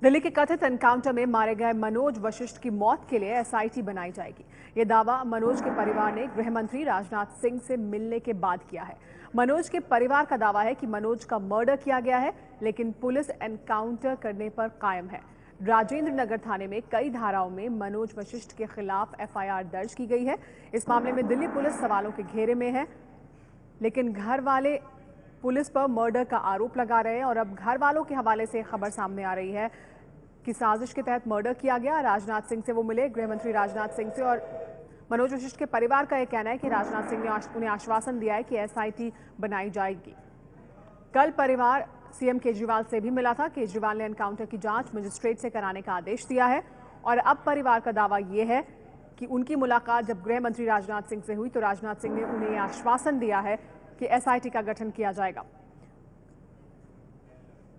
दिल्ली के कथित एनकाउंटर में मारे गए मनोज वशिष्ठ की मौत के लिए एसआईटी बनाई जाएगी। ये दावा मनोज के परिवार ने गृह मंत्री राजनाथ सिंह से मिलने के बाद किया है। मनोज के परिवार का दावा है कि मनोज का मर्डर किया गया है, लेकिन पुलिस एनकाउंटर करने पर कायम है। राजेंद्र नगर थाने में कई धाराओं में मनोज वशिष्ठ के खिलाफ एफआईआर दर्ज की गई है। इस मामले में दिल्ली पुलिस सवालों के घेरे में है, लेकिन घर वाले पुलिस पर मर्डर का आरोप लगा रहे हैं और अब घर वालों के हवाले से खबर सामने आ रही है कि साजिश के तहत मर्डर किया गया। राजनाथ सिंह से वो मिले, गृह मंत्री राजनाथ सिंह से, और मनोज वशिष्ठ के परिवार का यह कहना है कि राजनाथ सिंह ने उन्हें आश्वासन दिया है कि एसआईटी बनाई जाएगी। कल परिवार सीएम केजरीवाल से भी मिला था। केजरीवाल ने एनकाउंटर की जांच मजिस्ट्रेट से कराने का आदेश दिया है और अब परिवार का दावा यह है कि उनकी मुलाकात जब गृह मंत्री राजनाथ सिंह से हुई तो राजनाथ सिंह ने उन्हें आश्वासन दिया है कि एसआईटी का गठन किया जाएगा।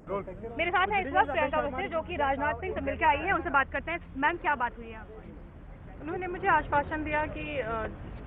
मेरे साथ है इस वक्त प्रियंका वशिष्ठ, जो कि राजनाथ सिंह से मिलकर आई है। उनसे बात करते हैं। मैम, क्या बात हुई है? उन्होंने मुझे आश्वासन दिया कि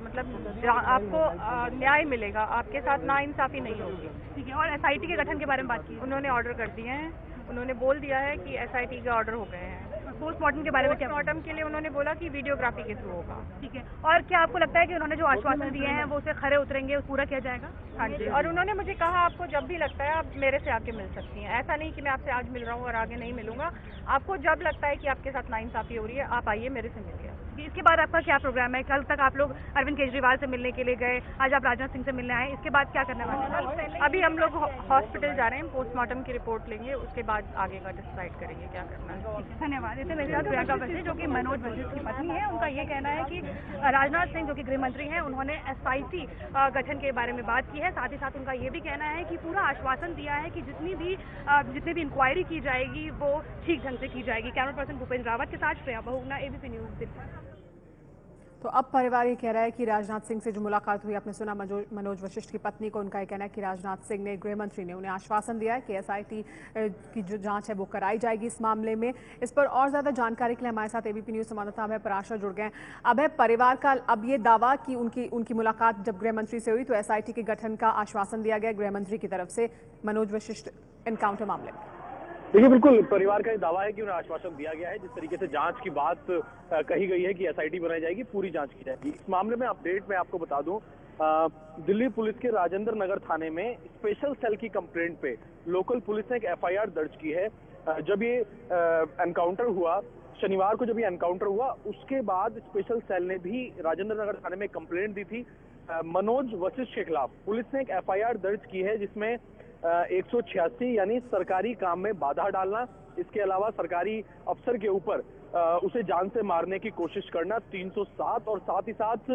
मतलब आपको न्याय मिलेगा, आपके साथ नाइंसाफी नहीं होगी। ठीक है। और एसआईटी के गठन के बारे में बात की? उन्होंने ऑर्डर कर दिए हैं। उन्होंने बोल दिया है कि एसआईटी के ऑर्डर हो गए हैं। पोस्टमार्टम के बारे में क्या? पोस्टमार्टम के लिए उन्होंने बोला कि वीडियोग्राफी के थ्रू होगा। ठीक है। और क्या आपको लगता है कि उन्होंने जो आश्वासन दिए हैं वो उसे खरे उतरेंगे, पूरा किया जाएगा? हाँ जी। और उन्होंने मुझे कहा आपको जब भी लगता है आप मेरे से आके मिल सकती हैं। ऐसा नहीं कि मैं आपसे आज मिल रहा हूँ और आगे नहीं मिलूंगा। आपको जब लगता है कि आपके साथ नाइंसाफी हो रही है, आप आइए, मेरे से मिलिए। इसके बाद आपका क्या प्रोग्राम है? कल तक आप लोग अरविंद केजरीवाल से मिलने के लिए गए, आज आप राजनाथ सिंह से मिलने आए, इसके बाद क्या करने वाले हैं? अभी हम लोग हॉस्पिटल जा रहे हैं, पोस्टमार्टम की रिपोर्ट लेंगे, उसके बाद आगे का डिसाइड करेंगे क्या करना है। धन्यवाद। इसे मेरे साथ प्रियंका वशिष्ठ, जो कि मनोज वशिष्ठ की पत्नी है, उनका ये कहना है कि राजनाथ सिंह, जो कि गृह मंत्री हैं, उन्होंने एसआईटी गठन के बारे में बात की है। साथ ही साथ उनका ये भी कहना है कि पूरा आश्वासन दिया है कि जितनी भी इंक्वायरी की जाएगी वो ठीक ढंग से की जाएगी। कैमरा पर्सन भूपेंद्र रावत के साथ श्रेया बहुगुणा, एबीपी न्यूज, दिल्ली। तो अब परिवार ये कह रहा है कि राजनाथ सिंह से जो मुलाकात हुई, आपने सुना मनोज वशिष्ठ की पत्नी को, उनका ये कहना है कि राजनाथ सिंह ने, गृह मंत्री ने उन्हें आश्वासन दिया है कि एसआईटी की जो जांच है वो कराई जाएगी इस मामले में। इस पर और ज्यादा जानकारी के लिए हमारे साथ एबीपी न्यूज संवाददाता अभय पराशर जुड़ गए। अभय, परिवार का अब ये दावा कि उनकी मुलाकात जब गृह मंत्री से हुई तो एसआईटी के गठन का आश्वासन दिया गया गृह मंत्री की तरफ से मनोज वशिष्ठ एनकाउंटर मामले में। देखिए, बिल्कुल परिवार का ये दावा है कि उन्हें आश्वासन दिया गया है। जिस तरीके से जांच की बात कही गई है कि एसआईटी बनाई जाएगी, पूरी जांच की जाएगी। इस मामले में अपडेट मैं आपको बता दूं, दिल्ली पुलिस के राजेंद्र नगर थाने में स्पेशल सेल की कंप्लेंट पे लोकल पुलिस ने एक एफआईआर दर्ज की है। जब ये एनकाउंटर हुआ, शनिवार को जब ये एनकाउंटर हुआ, उसके बाद स्पेशल सेल ने भी राजेंद्र नगर थाने में कंप्लेंट दी थी मनोज वशिष्ठ के खिलाफ। पुलिस ने एक एफआईआर दर्ज की है जिसमें 186 यानी सरकारी काम में बाधा डालना, इसके अलावा सरकारी अफसर के ऊपर उसे जान से मारने की कोशिश करना 307 और साथ ही साथ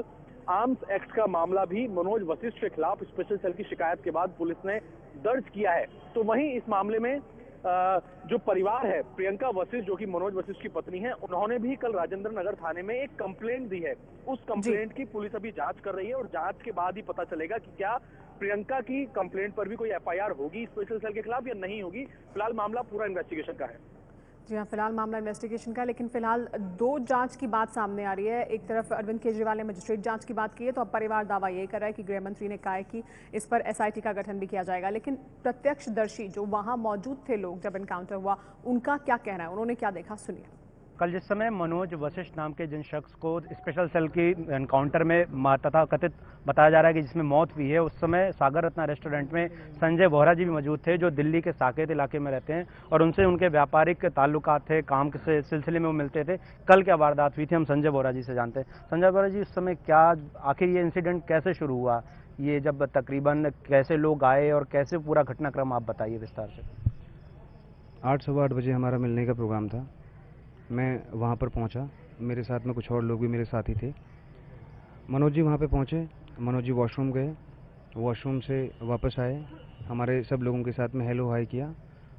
आर्म्स एक्ट का मामला भी मनोज वशिष्ठ के खिलाफ स्पेशल सेल की शिकायत के बाद पुलिस ने दर्ज किया है। तो वहीं इस मामले में जो परिवार है, प्रियंका वशिष्ठ जो कि मनोज वशिष्ठ की पत्नी है, उन्होंने भी कल राजेंद्र नगर थाने में एक कंप्लेंट दी है। उस कंप्लेंट की पुलिस अभी जांच कर रही है और जांच के बाद ही पता चलेगा कि क्या प्रियंका की कंप्लेंट पर भी कोई एफआईआर होगी स्पेशल सेल के खिलाफ या नहीं होगी। फिलहाल मामला पूरा इन्वेस्टिगेशन का है। जी हाँ, फिलहाल मामला इन्वेस्टिगेशन का, लेकिन फिलहाल दो जांच की बात सामने आ रही है। एक तरफ अरविंद केजरीवाल ने मजिस्ट्रेट जांच की बात की है, तो अब परिवार दावा ये कर रहा है कि गृह मंत्री ने कहा है कि इस पर एसआईटी का गठन भी किया जाएगा। लेकिन प्रत्यक्षदर्शी जो वहां मौजूद थे लोग जब एनकाउंटर हुआ, उनका क्या कहना है, उन्होंने क्या देखा, सुनिए। कल जिस समय मनोज वशिष्ठ नाम के जिन शख्स को स्पेशल सेल की एनकाउंटर में तथा कथित बताया जा रहा है कि जिसमें मौत हुई है, उस समय सागर रत्ना रेस्टोरेंट में संजय बोहरा जी भी मौजूद थे, जो दिल्ली के साकेत इलाके में रहते हैं और उनसे उनके व्यापारिक ताल्लुकात थे, काम के सिलसिले में वो मिलते थे। कल क्या वारदात हुई थी, हम संजय बोहरा जी से जानते हैं। संजय बोहरा जी, उस समय क्या आखिर ये इंसिडेंट कैसे शुरू हुआ, ये जब तकरीबन कैसे लोग आए और कैसे पूरा घटनाक्रम आप बताइए विस्तार से। 8 सवा 8 बजे हमारा मिलने का प्रोग्राम था। मैं वहाँ पर पहुँचा, मेरे साथ में कुछ और लोग भी मेरे साथी थे। मनोज जी वहाँ पे पहुँचे, मनोज जी वॉशरूम गए, वॉशरूम से वापस आए, हमारे सब लोगों के साथ में हेलो हाई किया।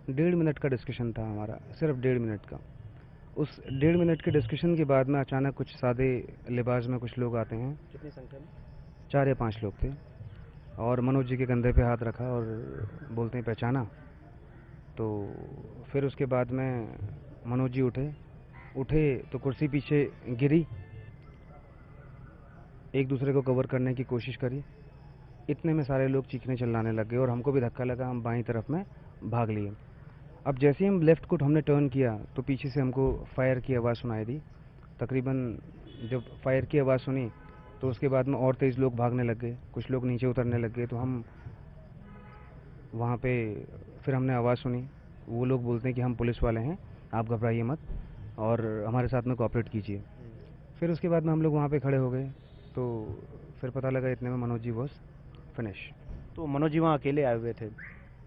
1.5 मिनट का डिस्कशन था हमारा, सिर्फ 1.5 मिनट का। उस 1.5 मिनट के डिस्कशन के बाद में अचानक कुछ सादे लिबास में कुछ लोग आते हैं। कितनी संख्या में? 4 या 5 लोग थे और मनोज जी के कंधे पे हाथ रखा और बोलते हैं पहचाना। तो फिर उसके बाद में मनोज जी उठे तो कुर्सी पीछे गिरी, एक दूसरे को कवर करने की कोशिश करी। इतने में सारे लोग चीखने चिल्लाने लग गए और हमको भी धक्का लगा, हम बाईं तरफ में भाग लिए। अब जैसे ही हम लेफ़्ट को हमने टर्न किया तो पीछे से हमको फायर की आवाज़ सुनाई दी। तकरीबन जब फायर की आवाज़ सुनी तो उसके बाद में और तेज़ लोग भागने लग गए, कुछ लोग नीचे उतरने लग गए। तो हम वहाँ पे फिर हमने आवाज़ सुनी, वो लोग बोलते हैं कि हम पुलिस वाले हैं, आप घबराइए मत और हमारे साथ में कोऑपरेट कीजिए। फिर उसके बाद में हम लोग वहाँ पे खड़े हो गए, तो फिर पता लगा इतने में मनोज जी वॉज फिनिश। तो मनोज जी वहाँ अकेले आए हुए थे?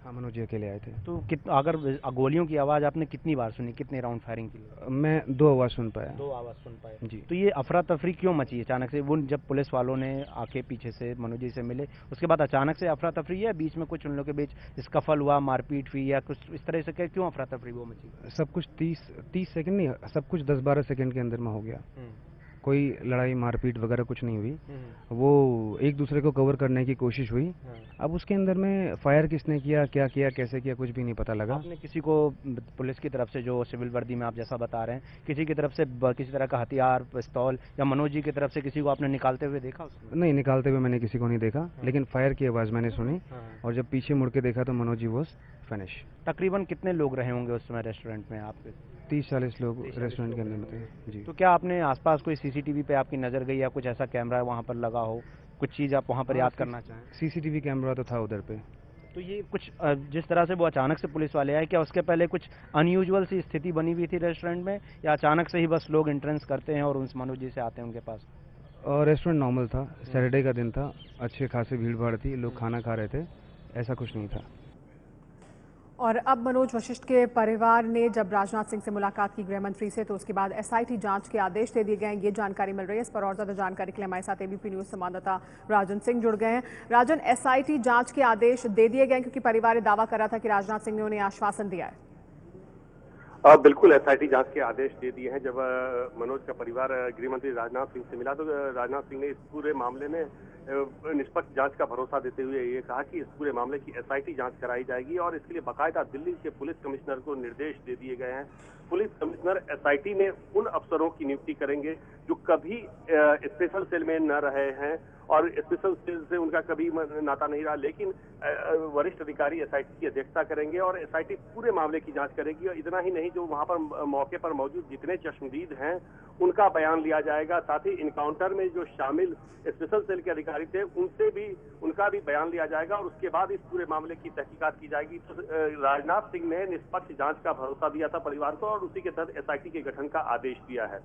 हाँ, मनोज जी अकेले आए थे। तो अगर गोलियों की आवाज़ आपने कितनी बार सुनी, कितने राउंड फायरिंग की? मैं 2 आवाज़ सुन पाया। 2 आवाज़ सुन पाए जी। तो ये अफरा तफरी क्यों मची अचानक से? वो जब पुलिस वालों ने आके पीछे से मनोज जी से मिले, उसके बाद अचानक से अफरा तफरी है, बीच में कुछ उन लोगों के बीच स्कफल हुआ, मारपीट हुई या कुछ इस तरह से? क्यों अफरा तफरी वो मची? सब कुछ 30 सेकंड नहीं, सब कुछ 10-12 सेकंड के अंदर में हो गया। कोई लड़ाई मारपीट वगैरह कुछ नहीं हुई, वो एक दूसरे को कवर करने की कोशिश हुई। अब उसके अंदर में फायर किसने किया, क्या किया, कैसे किया, कुछ भी नहीं पता लगा। आपने किसी को पुलिस की तरफ से, जो सिविल वर्दी में आप जैसा बता रहे हैं, किसी की तरफ से किसी तरह का हथियार, पिस्तौल या मनोज जी की तरफ से किसी को आपने निकालते हुए देखा उसको? नहीं, निकालते हुए मैंने किसी को नहीं देखा, लेकिन फायर की आवाज़ मैंने सुनी और जब पीछे मुड़ के देखा तो मनोज जी वॉज फिनिश। तकरीबन कितने लोग रहे होंगे उस समय रेस्टोरेंट में आपके? 30-40 लोग रेस्टोरेंट के अंदर में थे जी। तो क्या आपने आसपास कोई सीसीटीवी पे आपकी नज़र गई या कुछ ऐसा कैमरा वहाँ पर लगा हो, कुछ चीज़ आप वहाँ पर याद करना चाहें? सीसीटीवी कैमरा तो था उधर पे। तो ये कुछ जिस तरह से वो अचानक से पुलिस वाले आए, क्या उसके पहले कुछ अनयूजुअल सी स्थिति बनी हुई थी रेस्टोरेंट में, या अचानक से ही बस लोग एंट्रेंस करते हैं और उन मनोज जी से आते हैं उनके पास? और रेस्टोरेंट नॉर्मल था, सैटरडे का दिन था, अच्छे खासे भीड़ भाड़ थी, लोग खाना खा रहे थे, ऐसा कुछ नहीं था। और अब मनोज वशिष्ठ के परिवार ने जब राजनाथ सिंह से मुलाकात की गृह मंत्री से, तो उसके बाद एसआईटी जांच के आदेश दे दिए गए हैं, ये जानकारी मिल रही है। इस पर और ज्यादा जानकारी के लिए हमारे साथ एबीपी न्यूज संवाददाता राजन सिंह जुड़ गए हैं। राजन, एसआईटी जांच के आदेश दे दिए गए क्योंकि परिवार ने दावा कर रहा था कि राजनाथ सिंह ने उन्हें आश्वासन दिया है। बिल्कुल, एसआईटी जांच के आदेश दे दिए हैं। जब मनोज का परिवार गृह मंत्री राजनाथ सिंह से मिला तो राजनाथ सिंह ने इस पूरे मामले में निष्पक्ष जांच का भरोसा देते हुए ये कहा कि इस पूरे मामले की एसआईटी जांच कराई जाएगी और इसके लिए बाकायदा दिल्ली के पुलिस कमिश्नर को निर्देश दे दिए गए हैं। पुलिस कमिश्नर एसआईटी में उन अफसरों की नियुक्ति करेंगे जो कभी स्पेशल सेल में न रहे हैं और स्पेशल सेल से उनका कभी नाता नहीं रहा, लेकिन वरिष्ठ अधिकारी एसआईटी की अध्यक्षता करेंगे और एसआईटी पूरे मामले की जांच करेगी। और इतना ही नहीं, जो वहां पर मौके पर मौजूद जितने चश्मदीद हैं उनका बयान लिया जाएगा। साथ ही इनकाउंटर में जो शामिल स्पेशल सेल के अधिकारी थे उनका भी बयान लिया जाएगा और उसके बाद इस पूरे मामले की तहकीकात की जाएगी। तो राजनाथ सिंह ने निष्पक्ष जांच का भरोसा दिया था परिवार को और उसी के तहत एसआईटी के गठन का आदेश दिया है।